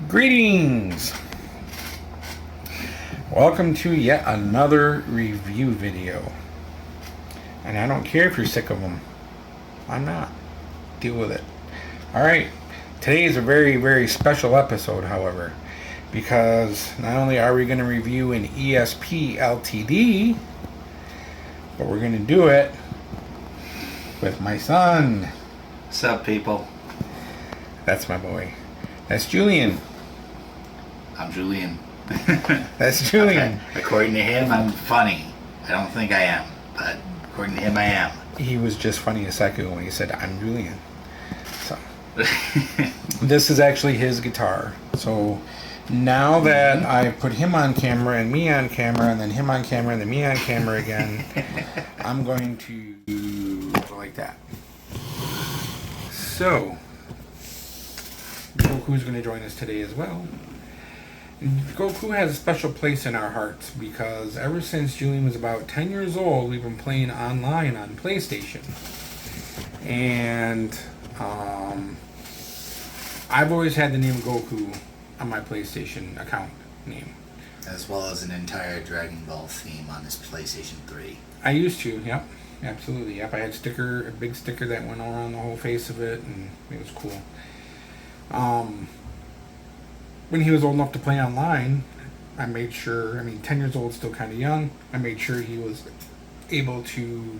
Greetings! Welcome to yet another review video. And I don't care if you're sick of them. I'm not. Deal with it. Alright, today is a very, very special episode, however, because not only are we going to review an ESP LTD, but we're going to do it with my son. What's up, people? That's my boy. That's Julian. I'm Julian. That's Julian. According to him, I'm funny. I don't think I am, but according to him, I am. He was just funny a second when he said, I'm Julian. So, this is actually his guitar. So, now that I put him on camera and me on camera and then him on camera and then me on camera again, I'm going to go like that. So, Goku's going to join us today as well. Goku has a special place in our hearts because ever since Julian was about 10 years old, we've been playing online on PlayStation. And I've always had the name Goku on my PlayStation account name. As well as an entire Dragon Ball theme on his PlayStation 3. I used to, yep. Absolutely, yep. I had a big sticker that went around the whole face of it, and it was cool. When he was old enough to play online, I made sure, 10 years old, still kind of young, I made sure he was able to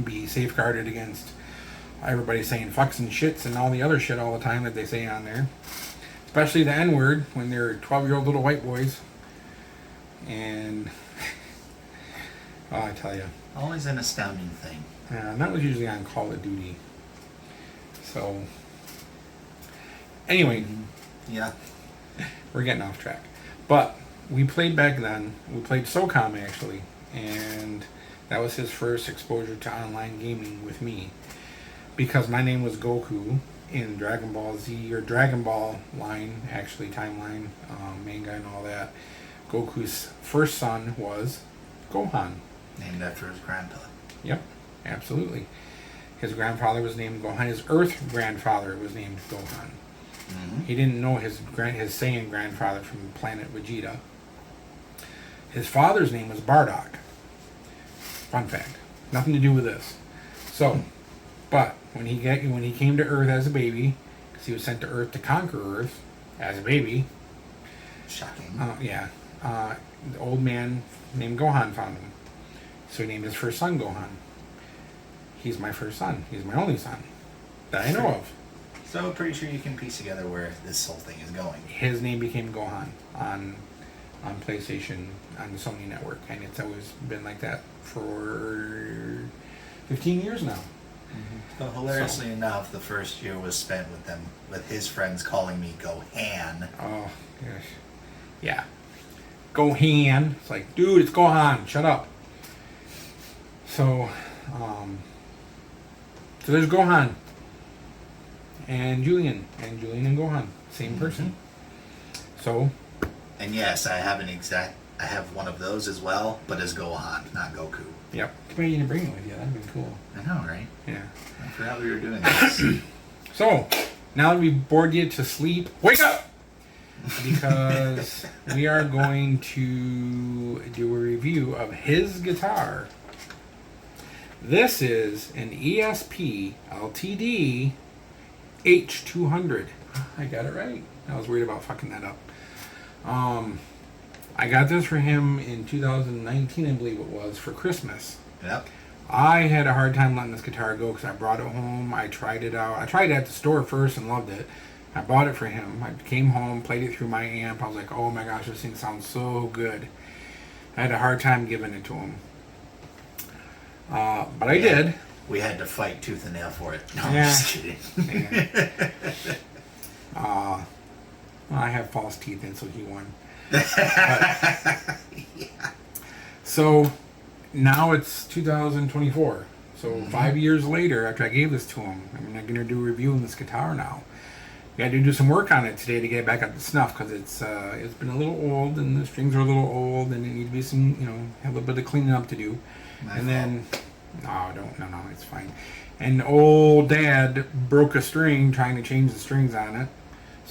be safeguarded against everybody saying fucks and shits and all the other shit all the time that they say on there. Especially the N-word when they're 12-year-old little white boys. And, oh, I tell you. Always an astounding thing. And that was usually on Call of Duty. So, anyway. Yeah. We're getting off track. But we played back then. We played SOCOM, actually. And that was his first exposure to online gaming with me. Because my name was Goku in Dragon Ball Z, or Dragon Ball line, actually, timeline, manga and all that. Goku's first son was Gohan. Named after his grandpa. Yep, absolutely. His grandfather was named Gohan. His Earth grandfather was named Gohan. Mm-hmm. He didn't know his Saiyan grandfather from planet Vegeta. His father's name was Bardock. Fun fact. Nothing to do with this. So, but when he came to Earth as a baby, because he was sent to Earth to conquer Earth as a baby. Shocking. The old man named Gohan found him. So he named his first son Gohan. He's my first son. He's my only son that I know of. So pretty sure you can piece together where this whole thing is going. His name became Gohan on PlayStation, on the Sony network, and it's always been like that for 15 years now. Mm-hmm. So hilariously enough, the first year was spent with his friends calling me Gohan. Oh gosh, yeah, Gohan. It's like, dude, it's Gohan. Shut up. So, so there's Gohan. And Julian and Gohan, same person. So, and yes, I have one of those as well, but as Gohan, not Goku. Yep. Too bad you didn't bring it with you. That'd be cool. I know, right? Yeah. I forgot we were doing this. So, now that we've bored you to sleep, wake up! Because we are going to do a review of his guitar. This is an ESP LTD H-200. I got it right. I was worried about fucking that up. I got this for him in 2019, I believe it was, for Christmas. Yep. I had a hard time letting this guitar go because I brought it home. I tried it out. I tried it at the store first and loved it. I bought it for him. I came home, played it through my amp. I was like, oh my gosh, this thing sounds so good. I had a hard time giving it to him. But I did. We had to fight tooth and nail for it. No, I'm Yeah. just kidding. Well, I have false teeth in, so he won. So now it's 2024. So 5 years later, after I gave this to him, I'm going to do a review of this guitar now. We had to do some work on it today to get it back up to snuff because it's been a little old and the strings are a little old and it needs to be some, have a little bit of cleaning up to do. No, it's fine. And old Dad broke a string trying to change the strings on it.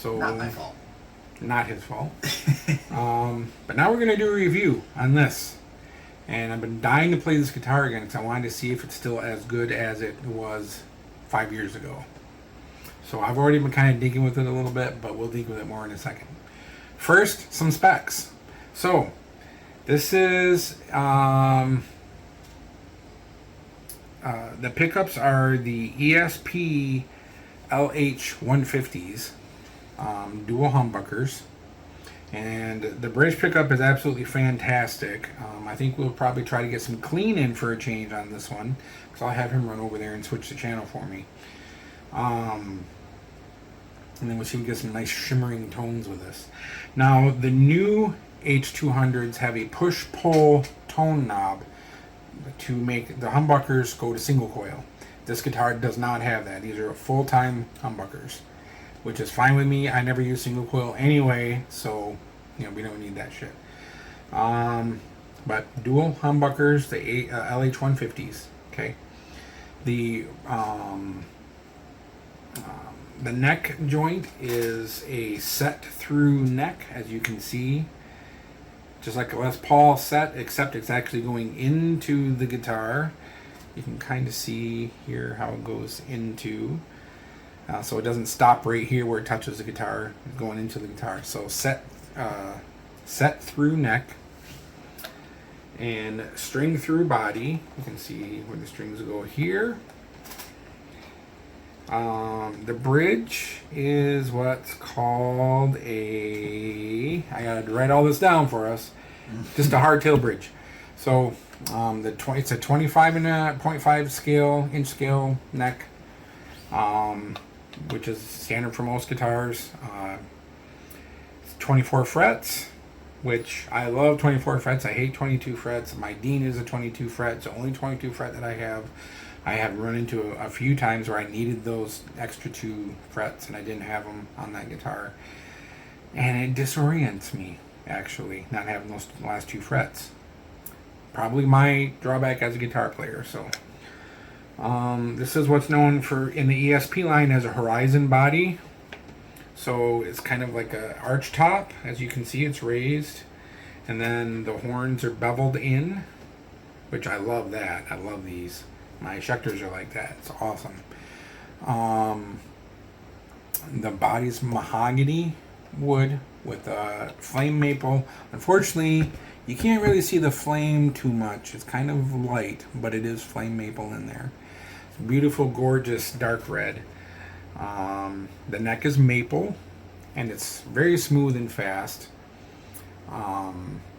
So not my fault. Not his fault. But now we're going to do a review on this. And I've been dying to play this guitar again because I wanted to see if it's still as good as it was 5 years ago. So I've already been kind of digging with it a little bit, but we'll dig with it more in a second. First, some specs. So, this is... the pickups are the ESP LH-150s, dual humbuckers. And the bridge pickup is absolutely fantastic. I think we'll probably try to get some clean in for a change on this one, because I'll have him run over there and switch the channel for me. And then we'll see if we get some nice shimmering tones with this. Now, the new H-200s have a push-pull tone knob to make the humbuckers go to single coil. This guitar does not have that. These are full-time humbuckers, which is fine with me. I never use single coil anyway, so we don't need that shit. But dual humbuckers, the LH-150s. Okay, the neck joint is a set-through neck, as you can see, just like a Les Paul set, except it's actually going into the guitar. You can kind of see here how it goes into. So it doesn't stop right here where it touches the guitar. It's going into the guitar. So set through neck and string through body. You can see where the strings go here. The bridge is what's called I gotta write all this down for us. Just a hardtail bridge. So it's a 25.5 inch scale neck. Which is standard for most guitars. It's 24 frets, which I love 24 frets. I hate 22 frets. My Dean is a 22 fret. It's the only 22 fret that I have. I have run into a few times where I needed those extra 2 frets and I didn't have them on that guitar. And it disorients me, actually, not having those last 2 frets. Probably my drawback as a guitar player, so... this is what's known for in the ESP line as a horizon body. So it's kind of like a arch top. As you can see, it's raised. And then the horns are beveled in, which I love that. I love these. My ejectors are like that. It's awesome. The body's mahogany wood with flame maple. Unfortunately, you can't really see the flame too much. It's kind of light, but it is flame maple in there. Beautiful, gorgeous, dark red. The neck is maple, and it's very smooth and fast.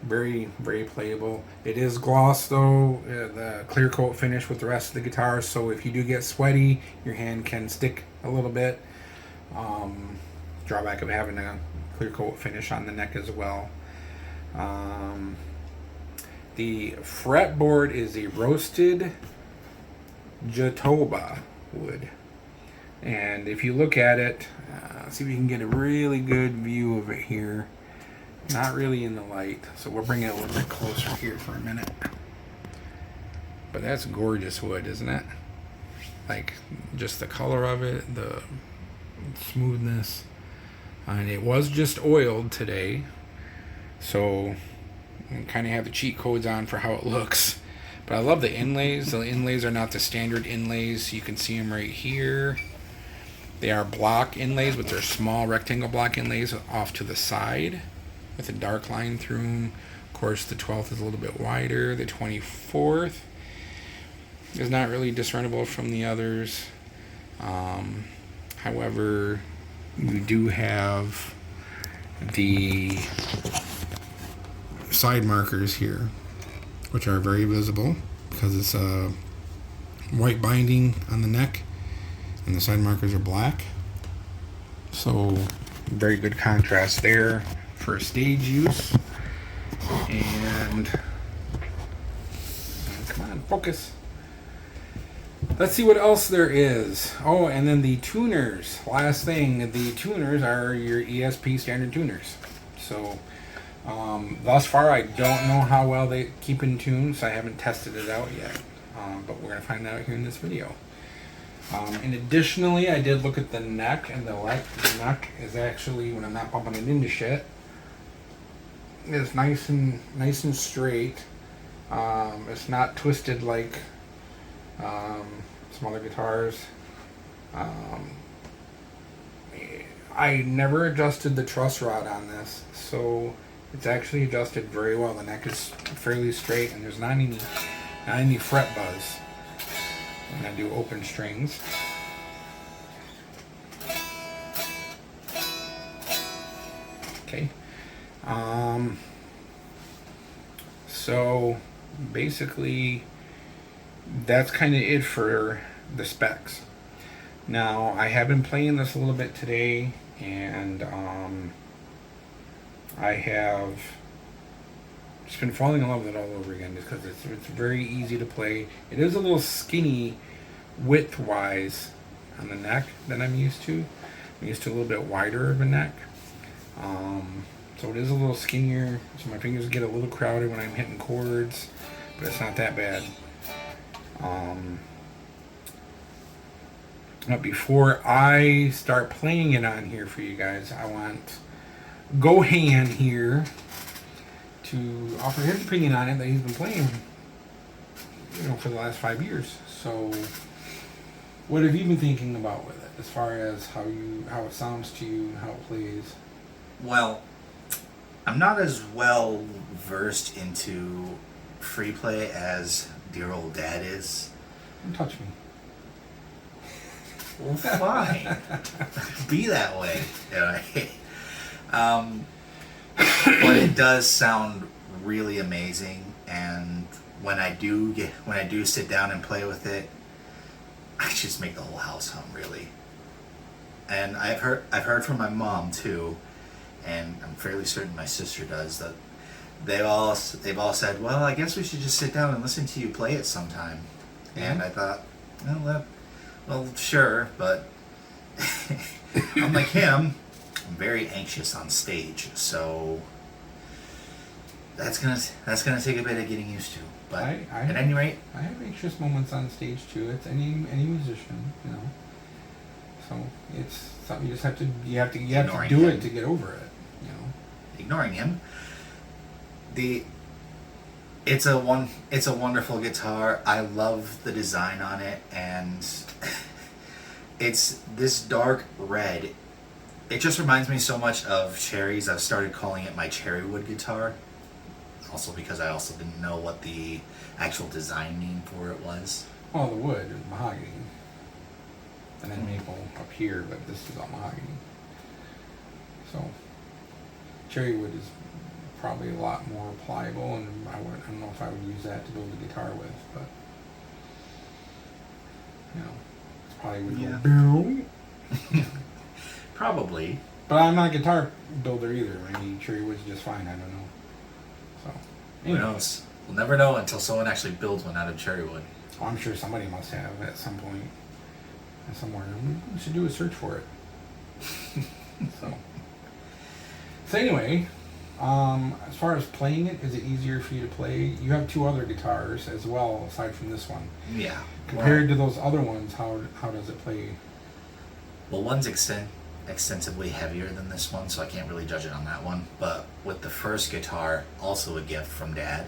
Very, very playable. It is gloss, though, the clear coat finish with the rest of the guitar, so if you do get sweaty, your hand can stick a little bit. Drawback of having a clear coat finish on the neck as well. The fretboard is a roasted Jatoba wood, and if you look at it, see if we can get a really good view of it here. Not really in the light, so we'll bring it a little bit closer here for a minute. But that's gorgeous wood, isn't it? Like, just the color of it, the smoothness, and it was just oiled today, so you kind of have the cheat codes on for how it looks. But I love the inlays. The inlays are not the standard inlays. You can see them right here. They are block inlays, but they're small rectangle block inlays off to the side with a dark line through them. Of course, the 12th is a little bit wider. The 24th is not really discernible from the others. However, you do have the side markers here, which are very visible because it's a white binding on the neck and the side markers are black. So very good contrast there for stage use. And come on, focus. Let's see what else there is. Oh, and then the tuners. Last thing, the tuners are your ESP standard tuners. So thus far, I don't know how well they keep in tune, so I haven't tested it out yet. But we're going to find out here in this video. And additionally, I did look at the neck, and the neck is actually, when I'm not bumping it into shit, is nice and straight. It's not twisted like some other guitars. I never adjusted the truss rod on this, so it's actually adjusted very well. The neck is fairly straight, and there's not any fret buzz when I do open strings. Okay. So basically that's kind of it for the specs. Now I have been playing this a little bit today, and I have just been falling in love with it all over again, just because it's very easy to play. It is a little skinny width wise on the neck than I'm used to. I'm used to a little bit wider of a neck. So it is a little skinnier, so my fingers get a little crowded when I'm hitting chords, but it's not that bad. But before I start playing it on here for you guys, I want Gohan here to offer his opinion on it that he's been playing, for the last 5 years. So, what have you been thinking about with it, as far as how it sounds to you, how it plays? Well, I'm not as well versed into free play as dear old Dad is. Don't touch me. Well, fine. Be that way. But it does sound really amazing, and when I do sit down and play with it, I just make the whole house hum, really. And I've heard from my mom too, and I'm fairly certain my sister does, that they've all said, well, I guess we should just sit down and listen to you play it sometime. And I thought, well, sure, but unlike him, I'm very anxious on stage, so that's gonna take a bit of getting used to. But at any rate, I have anxious moments on stage too. It's any musician, So it's something you just have to do it to get over it, Ignoring him. It's a wonderful guitar. I love the design on it, and it's this dark red. It just reminds me so much of cherries. I've started calling it my cherry wood guitar. Also because I also didn't know what the actual design name for it was. Well, the wood is mahogany. And then maple up here, but this is all mahogany. So, cherry wood is probably a lot more pliable, and I don't know if I would use that to build a guitar with, but it's probably would go boom. Probably. But I'm not a guitar builder either. Maybe cherry wood's just fine. I don't know. So, anyway. Who knows? We'll never know until someone actually builds one out of cherry wood. Oh, I'm sure somebody must have at some point. Somewhere. We should do a search for it. So anyway, as far as playing it, is it easier for you to play? You have 2 other guitars as well, aside from this one. Yeah. Compared to those other ones, how does it play? Well, one's extensively heavier than this one, so I can't really judge it on that one. But with the first guitar, also a gift from Dad.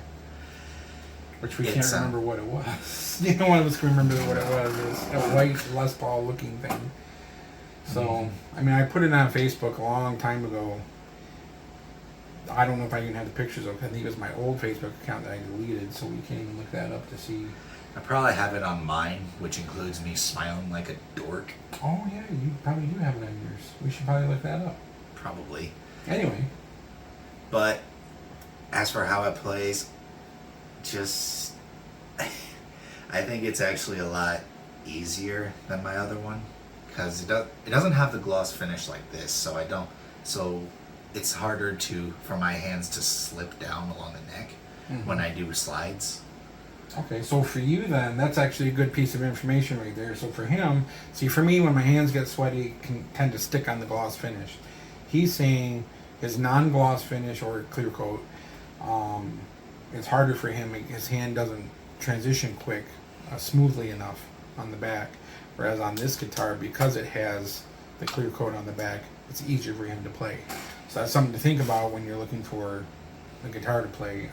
Which we can't remember what it was. One of us can remember what it was. It was a white Les Paul looking thing. So, I put it on Facebook a long time ago. I don't know if I even have the pictures of it. I think it was my old Facebook account that I deleted, so we can't even look that up to see. I probably have it on mine, which includes me smiling like a dork. Oh, yeah, you probably do have it on yours. We should probably look that up. Probably. Anyway. But as for how it plays, I think it's actually a lot easier than my other one, because it doesn't have the gloss finish like this, so it's harder for my hands to slip down along the neck when I do slides. Okay, so for you then, that's actually a good piece of information right there. So for him, for me, when my hands get sweaty, it can tend to stick on the gloss finish. He's saying his non-gloss finish or clear coat, it's harder for him. His hand doesn't transition smoothly enough on the back. Whereas on this guitar, because it has the clear coat on the back, it's easier for him to play. So that's something to think about when you're looking for a guitar to play.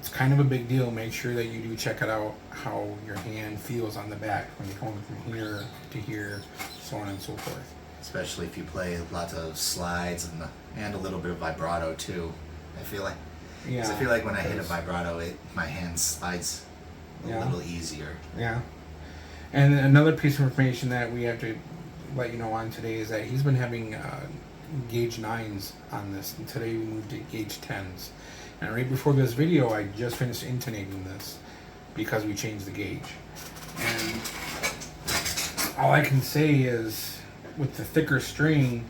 It's kind of a big deal. Make sure that you do check it out, how your hand feels on the back when you're going from here to here, so on and so forth. Especially if you play lots of slides and a little bit of vibrato too. I feel like, 'cause I feel like when I hit a vibrato, my hand slides a little easier. Yeah. And another piece of information that we have to let you know on today is that he's been having gauge 9s on this, and today we moved to gauge 10s. And right before this video, I just finished intonating this because we changed the gauge. And all I can say is, with the thicker string,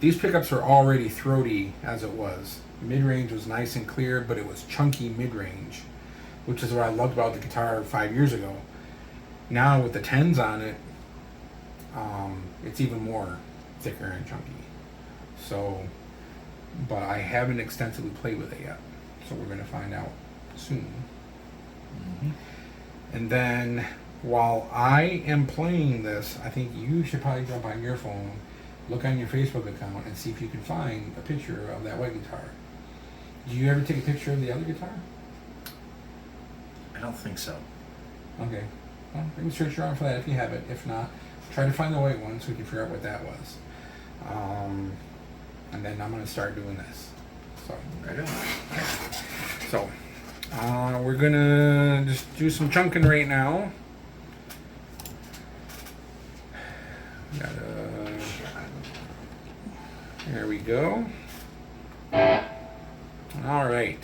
these pickups are already throaty as it was. Mid-range was nice and clear, but it was chunky mid-range, which is what I loved about the guitar 5 years ago. Now with the 10s on it, it's even more thicker and chunky. So, but I haven't extensively played with it yet, so we're going to find out soon. Mm-hmm. And then while I am playing this, I think you should probably jump on your phone, look on your Facebook account, and see if you can find a picture of that white guitar. Did you ever take a picture of the other guitar? I don't think so. Okay. Well, you can search around for that if you have it. If not, try to find the white one so we can figure out what that was. And then I'm going to start doing this. So, Right on. So, we're going to just do some chunking right now. There we go. All right.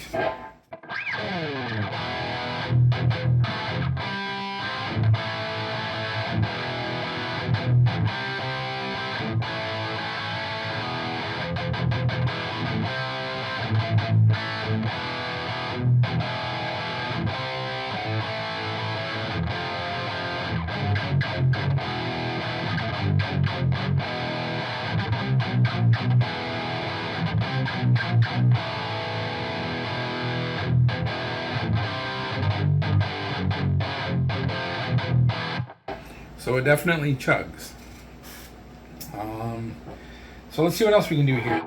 So it definitely chugs. So let's see what else we can do here.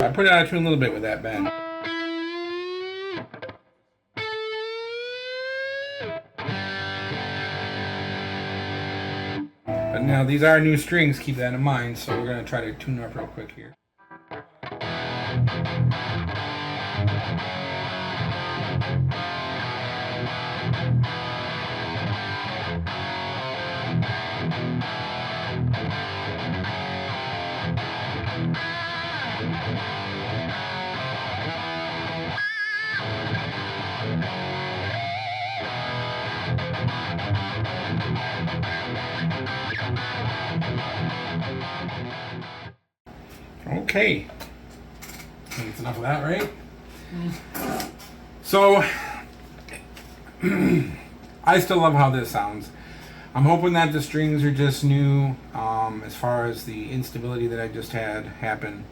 I put it out of tune a little bit with that bend. But now these are new strings, keep that in mind, so we're going to try to tune them up real quick here. Okay. I think it's enough of that, right? So, I still love how this sounds. I'm hoping that the strings are just new. As far as the instability that I just had happen,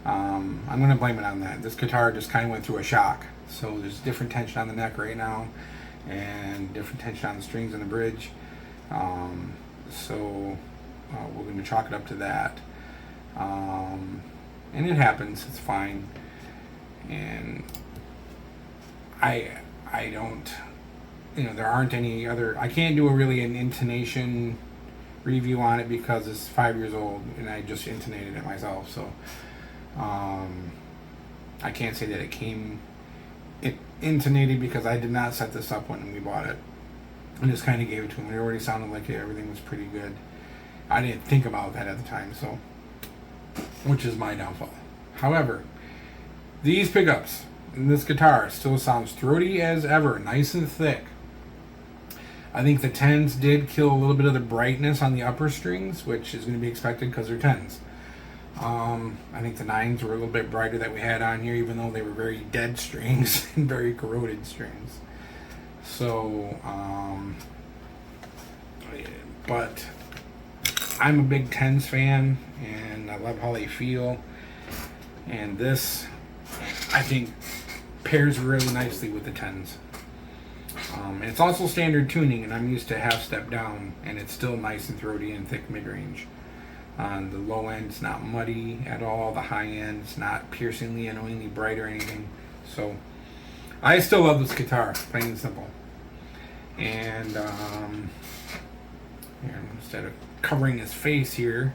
I'm going to blame it on that. This guitar just kind of went through a shock. So there's different tension on the neck right now, and different tension on the strings and the bridge. So we're going to chalk it up to that. And it happens. It's fine. And I don't, there aren't any other. I can't do an intonation review on it because it's 5 years old and I just intonated it myself. So I can't say that it intonated because I did not set this up when we bought it. I just kind of gave it to him. It already sounded like everything was pretty good. I didn't think about that at the time, so which is my downfall. However, these pickups and this guitar still sounds throaty as ever, nice and thick. I think the 10s did kill a little bit of the brightness on the upper strings, which is going to be expected because they're 10s. I think the 9s were a little bit brighter that we had on here, even though they were very dead strings and very corroded strings. So, but I'm a big 10s fan, and I love how they feel. And this, I think, pairs really nicely with the 10s. And it's also standard tuning, and I'm used to half step down, and it's still nice and throaty and thick mid-range. On the low end, it's not muddy at all. The high end, it's not piercingly, annoyingly bright or anything. So, I still love this guitar, plain and simple. And here, instead of covering his face here,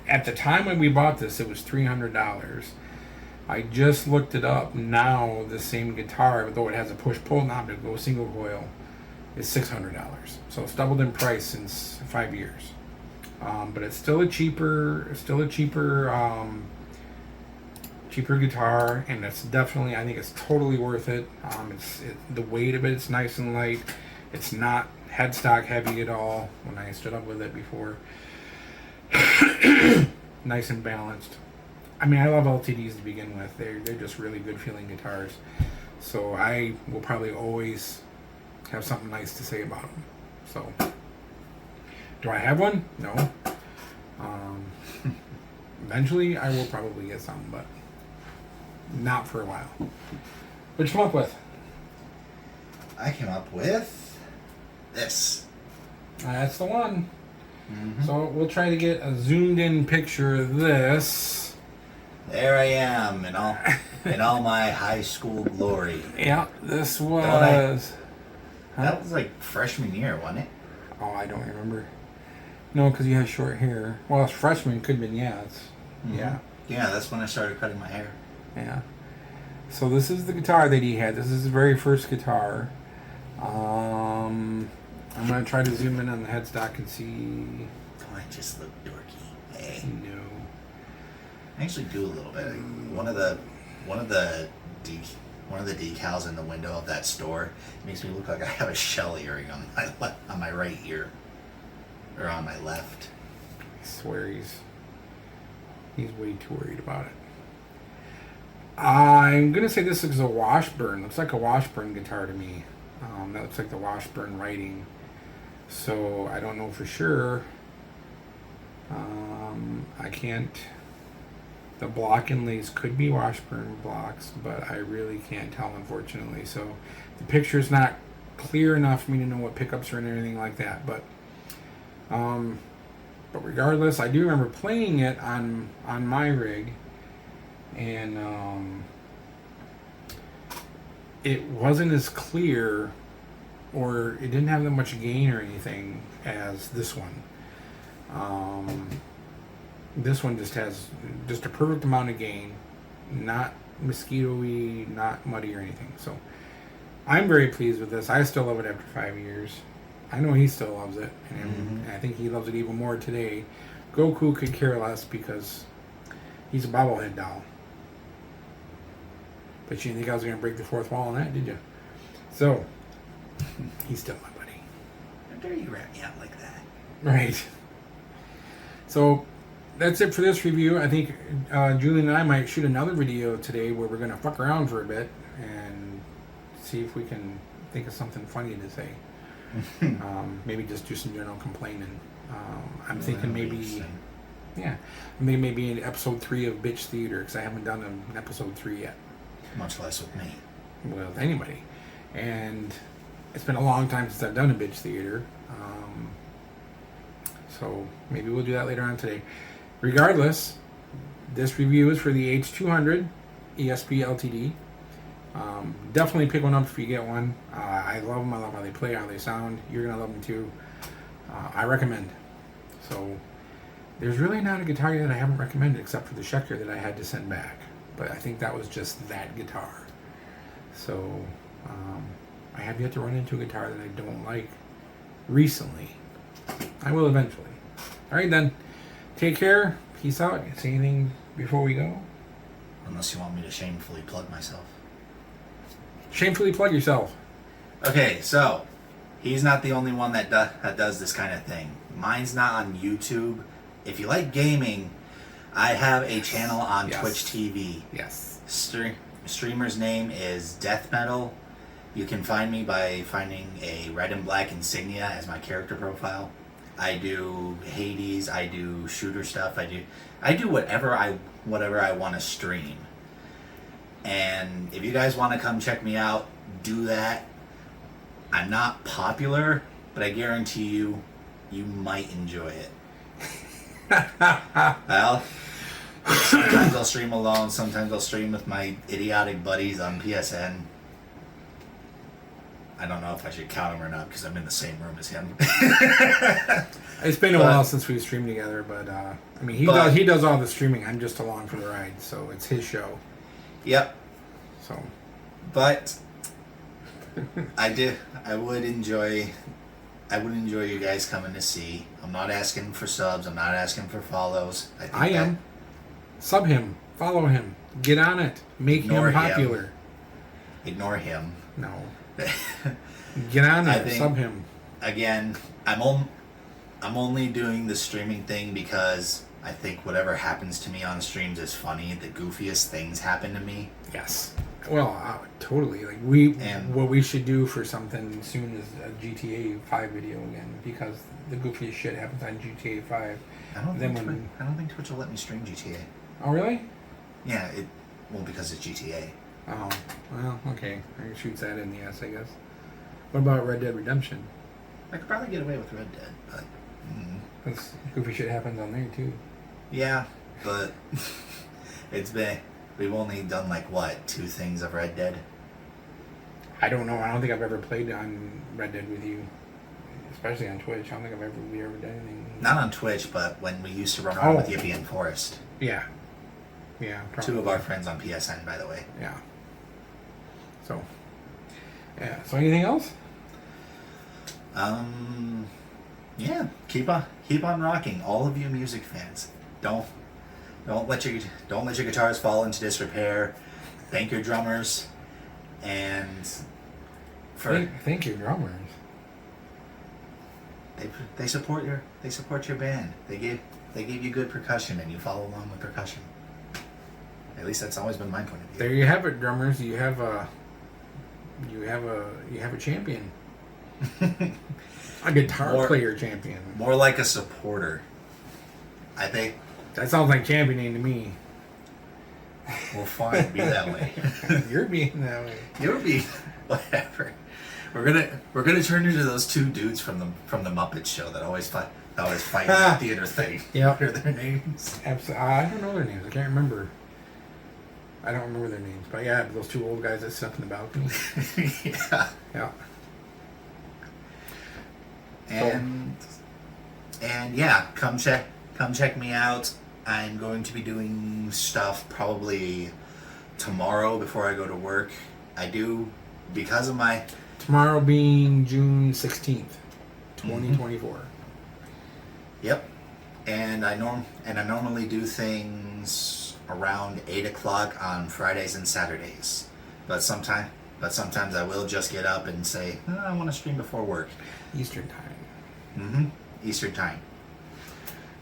at the time when we bought this, it was $300. I just looked it up. Now, the same guitar, though it has a push-pull knob to go single coil, is $600. So it's doubled in price since 5 years. But it's still a cheaper guitar, and it's definitely, I think it's totally worth it. The weight of it's nice and light. It's not headstock heavy at all when I stood up with it before. Nice and balanced. I mean, I love LTDs to begin with. They're just really good feeling guitars. So I will probably always have something nice to say about them. So, do I have one? No. Eventually, I will probably get some, but not for a while. What'd you come up with? I came up with this. That's the one. Mm-hmm. So we'll try to get a zoomed in picture of this. There I am in all my high school glory. Yeah, this was. That was like freshman year, wasn't it? Oh, I don't remember. No, because you had short hair. Well, it's freshman could have been, yeah. Yeah. Yeah, that's when I started cutting my hair. Yeah. So this is the guitar that he had. This is his very first guitar. I'm going to try to zoom in on the headstock and see. Oh, I just look dorky. Hey. No. I actually do a little bit. One of the decals in the window of that store makes me look like I have a shell earring on my right ear, or on my left. I swear he's way too worried about it. I'm gonna say this is a Washburn. Looks like a Washburn guitar to me. That looks like the Washburn writing. So I don't know for sure. I can't. The block inlays could be Washburn blocks, but I really can't tell, unfortunately. So the picture's not clear enough for me to know what pickups are and everything like that. But regardless, I do remember playing it on my rig, and it wasn't as clear, or it didn't have that much gain or anything as this one. This one just has a perfect amount of gain, not mosquito-y, not muddy or anything. So I'm very pleased with this. I still love it after 5 years. I know he still loves it, and I think he loves it even more today. Goku could care less because he's a bobblehead doll. But you didn't think I was going to break the fourth wall on that, did you? So, he's still my buddy. How dare you wrap me up like that? Right. So that's it for this review. I think Julian and I might shoot another video today where we're going to fuck around for a bit and see if we can think of something funny to say. Maybe just do some general complaining. I'm thinking maybe, yeah, maybe in episode 3 of Bitch Theater, because I haven't done an episode 3 yet. Much less with me. Well, with anybody. And it's been a long time since I've done a Bitch Theater. So maybe we'll do that later on today. Regardless, this review is for the H-200 ESP LTD. Definitely pick one up if you get one. I love them. I love how they play, how they sound. You're going to love them too. I recommend. So there's really not a guitar that I haven't recommended except for the Schecter that I had to send back. But I think that was just that guitar. So I have yet to run into a guitar that I don't like recently. I will eventually. All right, then. Take care. Peace out. Say anything before we go? Unless you want me to shamefully plug myself. Shamefully plug yourself. Okay, so he's not the only one that does this kind of thing. Mine's not on YouTube. If you like gaming, I have a channel on Twitch TV. Yes. Streamer's name is Death Metal. You can find me by finding a red and black insignia as my character profile. I do Hades, I do shooter stuff, I do whatever I want to stream. And if you guys want to come check me out, do that. I'm not popular, but I guarantee you might enjoy it. Well, sometimes I'll stream alone, sometimes I'll stream with my idiotic buddies on PSN. I don't know if I should count him or not because I'm in the same room as him. It's been a while since we've streamed together, but I mean, he does all the streaming. I'm just along for the ride, so it's his show. Yep. So, but I would enjoy you guys coming to see. I'm not asking for subs. I'm not asking for follows. I am. Sub him. Follow him. Get on it. Make him popular. Ignore him. No. Get on it. Sub him. Again, I'm only doing the streaming thing because I think whatever happens to me on streams is funny. The goofiest things happen to me. Yes. Well, totally. Like what we should do for something soon is a GTA 5 video again, because the goofiest shit happens on GTA 5. I don't think Twitch will let me stream GTA. Oh, really? Yeah, because it's GTA. Oh, well, okay. I can shoot that in, yes, I guess. What about Red Dead Redemption? I could probably get away with Red Dead, but... Because goofy shit happens on there, too. Yeah, but we've only done, 2 things of Red Dead? I don't know. I don't think I've ever played on Red Dead with you. Especially on Twitch. I don't think we ever done anything. Not on Twitch, but when we used to run around with Yippee and Forrest. Yeah. Yeah, probably. 2 of our friends on PSN, by the way. Yeah. So, yeah. So anything else? Yeah. Keep on rocking, all of you music fans. Don't let your guitars fall into disrepair. Thank your drummers, and thank your drummers. They support your band. They give you good percussion, and you follow along with percussion. At least that's always been my point of view. There you have it, drummers. You have a champion. A guitar player champion. More like a supporter. I think. That sounds like championing to me. Well, fine, be that way. You're being that way. You're being whatever. We're gonna turn into those 2 dudes from the Muppet Show that always fight in the theater thing. Yeah. What are their names? Absolutely. I don't know their names. I can't remember. I don't remember their names, but yeah, those 2 old guys that sit up in the balcony. Yeah. Yeah. And yeah, come check me out. I'm going to be doing stuff probably tomorrow before I go to work. I do because of my tomorrow being June 16th, 2024. Yep. And I normally do things around 8 o'clock on Fridays and Saturdays. But sometimes I will just get up and say, I want to stream before work. Eastern time. Eastern time.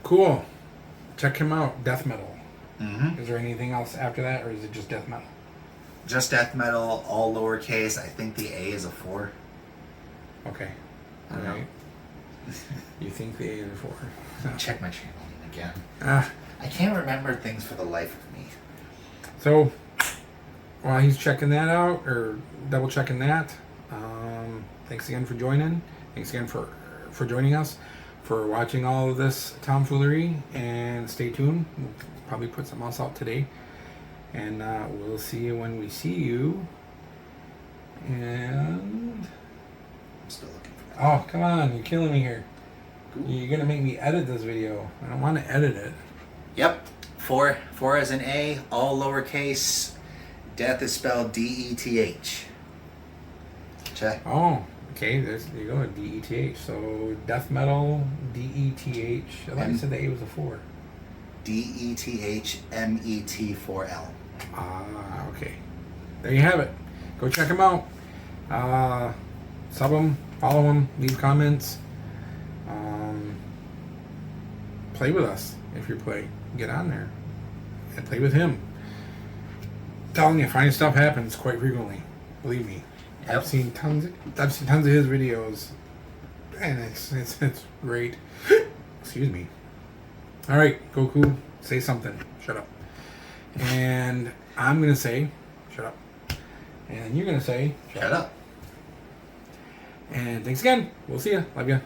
Cool. check him out. Death metal. Mm-hmm. Is there anything else after that, or is it just death metal? Just death metal, all lowercase. I think the A is a 4. Okay. I don't Alright. You think the A is a 4? Check my channel again. Ah. I can't remember things for the life of me. So, while he's checking that out, or double checking that, thanks again for joining. Thanks again for joining us, for watching all of this tomfoolery, and stay tuned. We'll probably put something else out today, and we'll see you when we see you. And I'm still looking for that. oh, come on, you're killing me here. Cool. You're gonna make me edit this video. I don't want to edit it. Yep. 4 as an A, all lowercase. Death is spelled D-E-T-H. Check. Oh, okay. There you go. D-E-T-H. So death metal, D-E-T-H. I thought you said the A was a 4. D-E-T-H-M-E-T-4-L. Ah, okay. There you have it. Go check them out. Sub them, follow them, leave comments. Play with us if you play. Get on there and play with him. Telling you, funny stuff happens quite frequently. Believe me. Yep. I've seen tons of his videos, and it's great. Excuse me. All right, Goku, say something. Shut up. And I'm gonna say, shut up. And you're gonna say, Shut up. And thanks again. We'll see ya. Love ya.